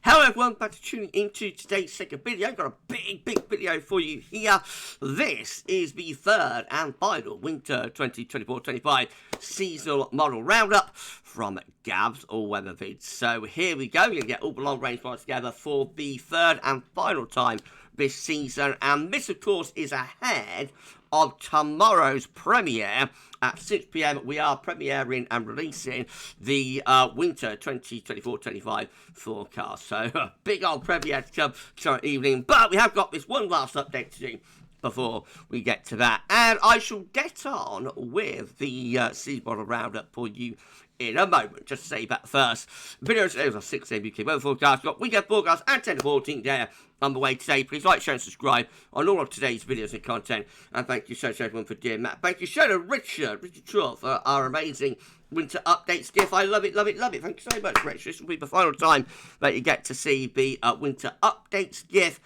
Hello everyone, back to tuning into today's second video. Got a big video for you here. This is the third and final Winter 2024-25 seasonal model roundup from GavsWeatherVids. So here we go, we're going to get all the long range models together for the third and final time this season. And this of course is ahead of tomorrow's premiere at 6 PM. We are premiering and releasing the Winter 2024-25 forecast. So a big old premiere to come tomorrow evening. But we have got this one last update to do before we get to that. And I shall get on with the season model roundup for you in a moment. Just to say that first. Videos today was our 6 AM UK weather forecast. We've got weekend forecast and 10 to 14 there on the way today. Please like, share and subscribe on all of today's videos and content. And thank you so much everyone for doing that. Thank you so to Richard Trough for our amazing winter updates gift. I love it. Thank you so much, Richard. This will be the final time that you get to see the winter updates gift.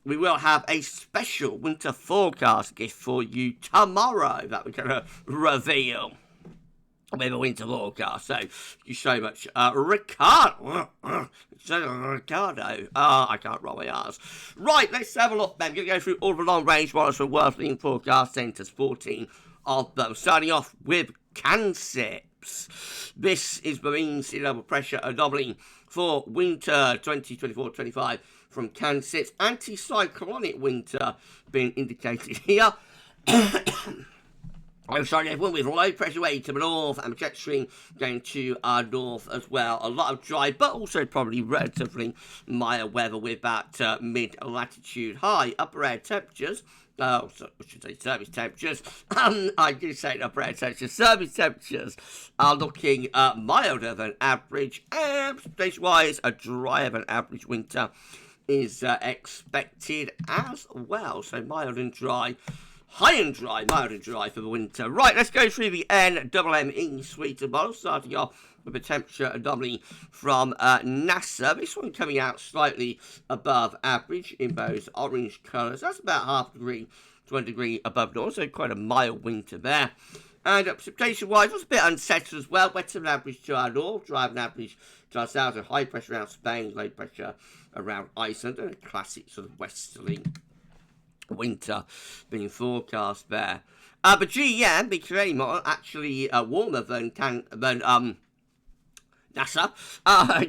We will have a special winter forecast gift for you tomorrow that we're going to reveal with a winter forecast. So, thank you so much, Ricardo. I can't roll my R's. Right, let's have a look then. We're going to go through all the long range models from Worthing Forecast Centres, 14 of them. Starting off with CanSIPs. This is marine sea level pressure anomaly for winter 2024-25 from CanSIPs. Anticyclonic winter being indicated here. I'm sorry everyone, with low pressure wave to the north and jet stream going to our north as well. A lot of dry, but also probably relatively mild weather with that mid-latitude high. Upper air temperatures, I should say surface temperatures. I do say upper air temperatures. Surface temperatures are looking milder than average. And precipitation-wise, a drier than average winter is expected as well. So mild and dry. High and dry, mild and dry for the winter. Right, let's go through the NMME suite of models, starting off with the temperature anomaly from NASA. This one coming out slightly above average in those orange colours. That's about half a degree to 1 degree above normal, so quite a mild winter there. And precipitation-wise, was a bit unsettled as well. Wetter than average to our north, drier than average to our south, and high pressure around Spain, low pressure around Iceland, and a classic sort of westerly winter being forecast there. But GEM, the Canadian model, actually warmer than NASA.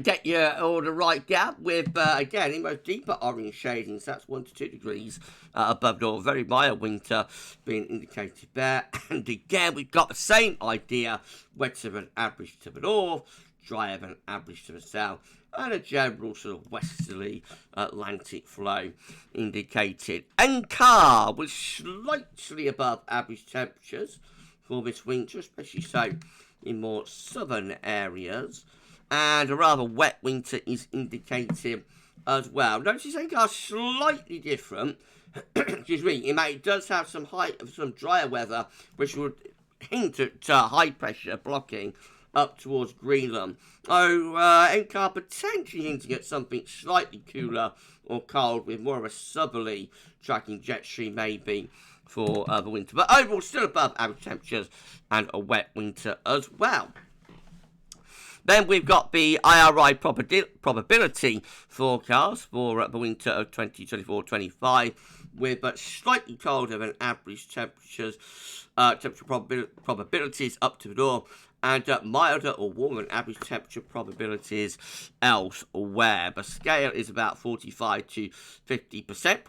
Get your order right, Gab, with, again, in most deeper orange shadings. That's 1 to 2 degrees above normal. Very mild winter being indicated there. And again, we've got the same idea. Wetter than average to the north, drier than average to the south, and a general sort of westerly Atlantic flow indicated. NCAR was slightly above average temperatures for this winter, especially so in more southern areas. And a rather wet winter is indicated as well. Notice NCAR slightly different. Excuse me, it does have some drier weather, which would hint at high pressure blocking up towards Greenland. NCAR potentially hinting at something slightly cooler or cold with more of a southerly tracking jet stream maybe for the winter. But overall, still above average temperatures and a wet winter as well. Then we've got the IRI probability forecast for the winter of 2024-25 with slightly colder than average temperatures, temperature probabilities up to the north, and milder or warmer than average temperature probabilities elsewhere. The scale is about 45 to 50%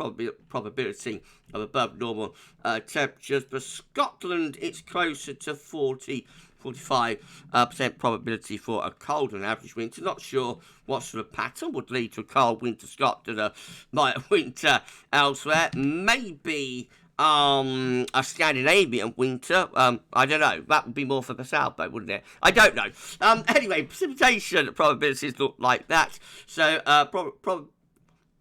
probability of above normal temperatures. For Scotland, it's closer to 45% probability for a colder than average winter. Not sure what sort of pattern would lead to a cold winter Scotland, a mild winter elsewhere. Maybe a Scandinavian winter. I don't know. That would be more for the south, though, wouldn't it? I don't know. Anyway, precipitation probabilities look like that. So,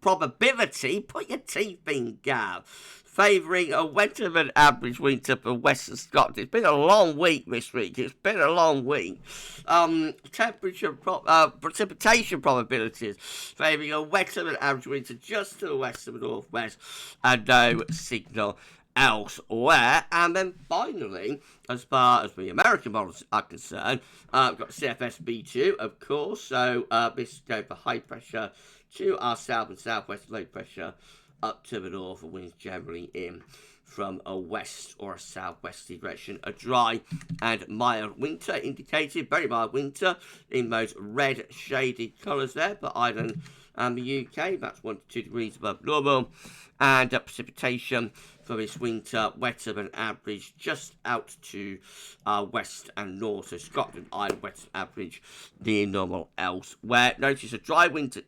probability, put your teeth in, Gav, favouring a wetter than average winter for Western Scotland. It's been a long week this week. Precipitation probabilities favouring a wetter than average winter just to the west of the northwest, and no signal elsewhere. And then finally, as far as the American models are concerned, we've got CFS B2, of course. So this goes for high pressure to our south and southwest, low pressure up to the north, and winds generally in from a west or a southwesterly direction. A dry and mild winter indicated, very mild winter in those red shaded colours there for Ireland and the UK. That's 1 to 2 degrees above normal. And precipitation for this winter wetter than average just out to west and north. So Scotland, Ireland, wetter than average, near normal elsewhere. Notice a dry winter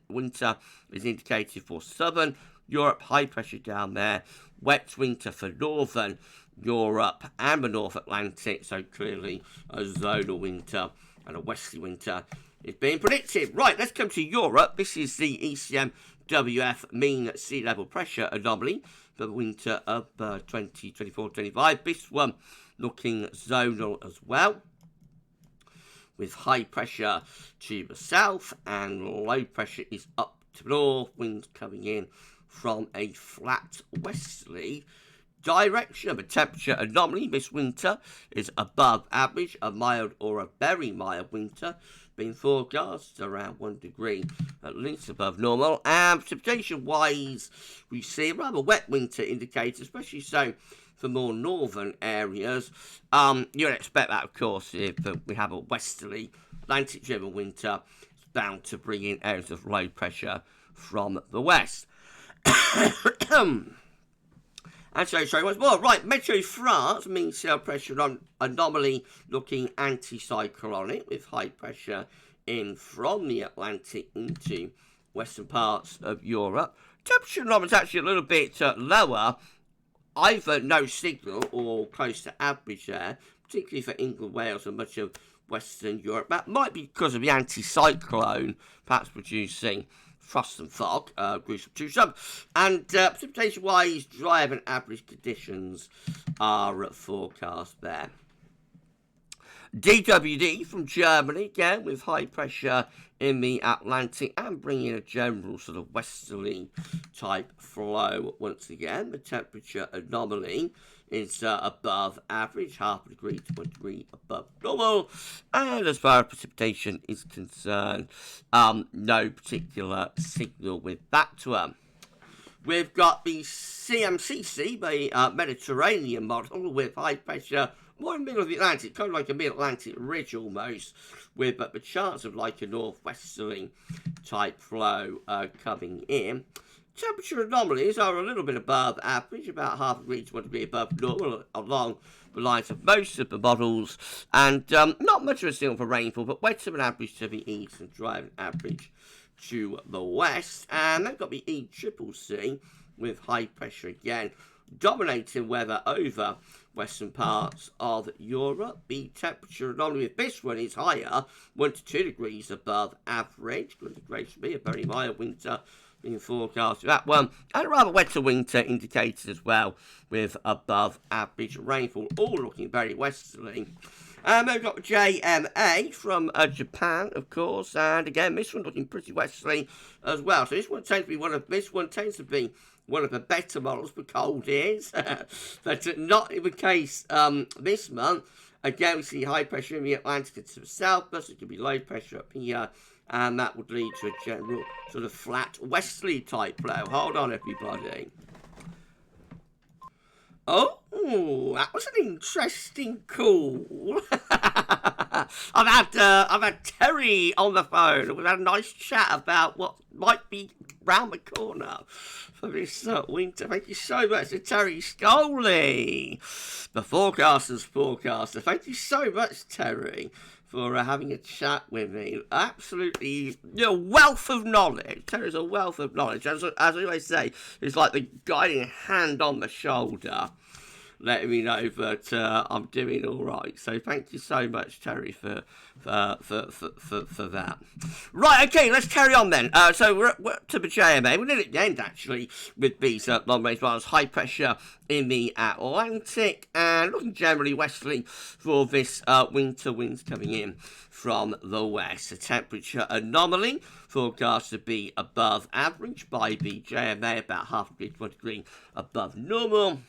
is indicated for southern Europe, high pressure down there. Wet winter for northern Europe and the North Atlantic, so clearly a zonal winter and a westerly winter is being predicted. Right, let's come to Europe. This is the ECMWF mean sea level pressure anomaly for the winter of 2024-25. This one looking zonal as well, with high pressure to the south and low pressure is up to the north. Winds coming in from a flat westerly direction. The temperature anomaly this winter is above average. A mild or a very mild winter being forecast around 1 degree at least above normal. And precipitation wise, we see a rather wet winter indicator, especially so for more northern areas. You'd expect that, of course, if we have a westerly Atlantic driven winter. It's bound to bring in areas of low pressure from the west. And so, sorry, once more. Right, Meteo France mean sea pressure on anomaly looking anticyclonic with high pressure in from the Atlantic into western parts of Europe. Temperature anomaly is actually a little bit lower, either no signal or close to average there, particularly for England, Wales and much of Western Europe. That might be because of the anticyclone, perhaps producing frost and fog, gruesome to some. And precipitation-wise, drier than average conditions are forecast there. DWD from Germany, again, with high pressure in the Atlantic and bringing a general sort of westerly type flow once again. The temperature anomaly is above average, half a degree to 1 degree above normal. And as far as precipitation is concerned, no particular signal with that one. We've got the CMCC, the Mediterranean model, with high pressure more in the middle of the Atlantic, kind of like a mid-Atlantic ridge almost, with the chance of like a northwesterly type flow coming in. Temperature anomalies are a little bit above average, about half a degree to 1 degree above normal along the lines of most of the models, and not much of a signal for rainfall, but wetter than average to the east and drier than average to the west. And they've got the ECCC with high pressure again, dominating weather over western parts of Europe. The temperature anomaly with this one is higher, 1 to 2 degrees above average. Good grace to be a very mild winter being forecast for that one, and a rather wetter winter indicated as well, with above average rainfall, all looking very westerly. And we've got JMA from Japan, of course, and again this one looking pretty westerly as well. So this one tends to be one of the better models for cold ears, but not in the case this month. Again, we see high pressure in the Atlantic and to the south, plus it could be low pressure up here, and that would lead to a general sort of flat westerly type flow. Hold on, everybody. Oh, that was an interesting call. I've had Terry on the phone. We've had a nice chat about what might be round the corner for this winter. Thank you so much to Terry Scoley, the forecaster's forecaster. Thank you so much, Terry, for having a chat with me. Absolutely, wealth of knowledge. Terry's a wealth of knowledge. As I always say, it's like the guiding hand on the shoulder, letting me know that I'm doing all right. So thank you so much, Terry, for that. Right, okay, let's carry on then. So we're to the JMA. We're near the end, actually, with these long-range models. High pressure in the Atlantic and looking generally westerly for this winter. Winds coming in from the west. The temperature anomaly forecast to be above average by the JMA, about half a degree to 1 degree above normal.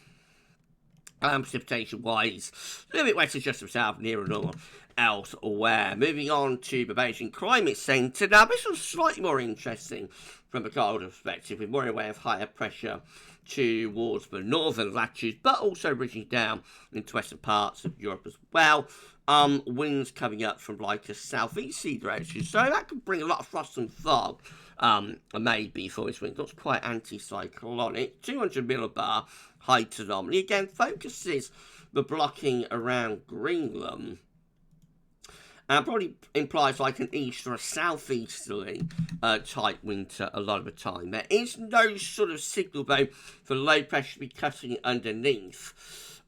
Precipitation-wise, a little bit wetter just to the south, near and normal elsewhere. Moving on to Bavarian Climate Centre. Now, this was slightly more interesting from a colder perspective, with more in way of higher pressure towards the northern latitudes, but also reaching down into western parts of Europe as well. Winds coming up from like a southeasterly direction, so that could bring a lot of frost and fog. Maybe for this wind. Looks quite anticyclonic. 200 millibar height anomaly. Again, focuses the blocking around Greenland. And probably implies like an east or a southeasterly type winter a lot of the time. There is no sort of signal though for low pressure to be cutting underneath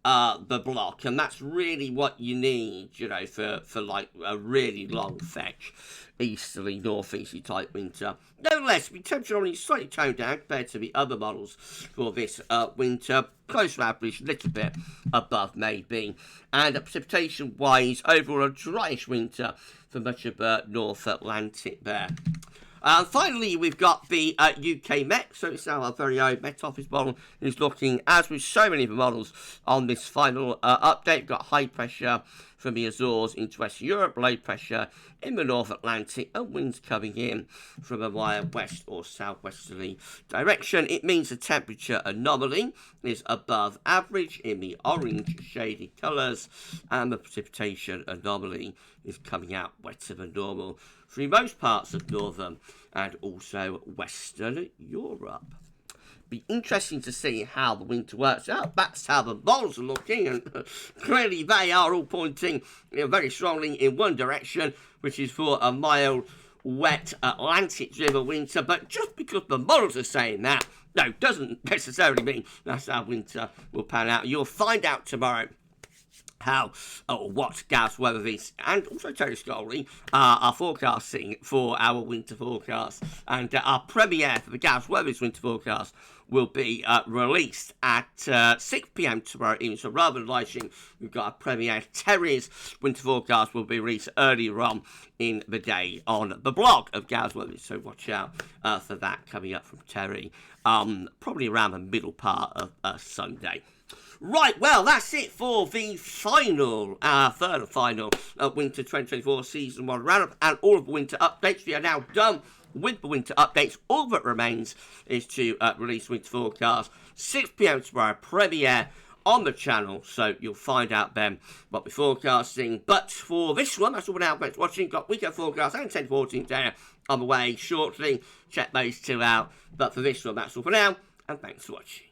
the block, and that's really what you need, you know, for like a really long fetch easterly, northeasterly type winter. Nevertheless, the temperature only slightly toned down compared to the other models for this winter. Close to average, a little bit above maybe. And precipitation wise, overall a dryish winter for much of the North Atlantic there. Finally, we've got the UK Met. So it's now our very own Met Office model is looking, as with so many of the models on this final update. We've got high pressure from the Azores into Western Europe, low pressure in the North Atlantic, and winds coming in from a wide west or southwesterly direction. It means the temperature anomaly is above average in the orange shaded colours, and the precipitation anomaly is coming out wetter than normal through most parts of northern and also Western Europe. Be interesting to see how the winter works out. That's how the models are looking, and clearly they are all pointing very strongly in one direction, which is for a mild, wet Atlantic-driven winter. But just because the models are saying that, no, doesn't necessarily mean that's how winter will pan out. You'll find out tomorrow how or what GavsWeatherVids and also Terry Scully are forecasting for our winter forecast. And our premiere for the GavsWeatherVids winter forecast will be released at 6 p.m. tomorrow evening. So rather than live stream, we've got a premiere. Terry's winter forecast will be released earlier on in the day on the blog of GavsWeatherVids. So watch out for that coming up from Terry, probably around the middle part of Sunday. Right, well, that's it for the final, third and final Winter 2024 Season 1 roundup and all of the winter updates. We are now done with the winter updates. All that remains is to release winter forecast 6 p.m. tomorrow, premiere on the channel, so you'll find out then what we're forecasting. But for this one, that's all now. Thanks for watching. Got weekend forecast and 10-14 day on the way shortly. Check those two out. But for this one, that's all for now, and thanks for watching.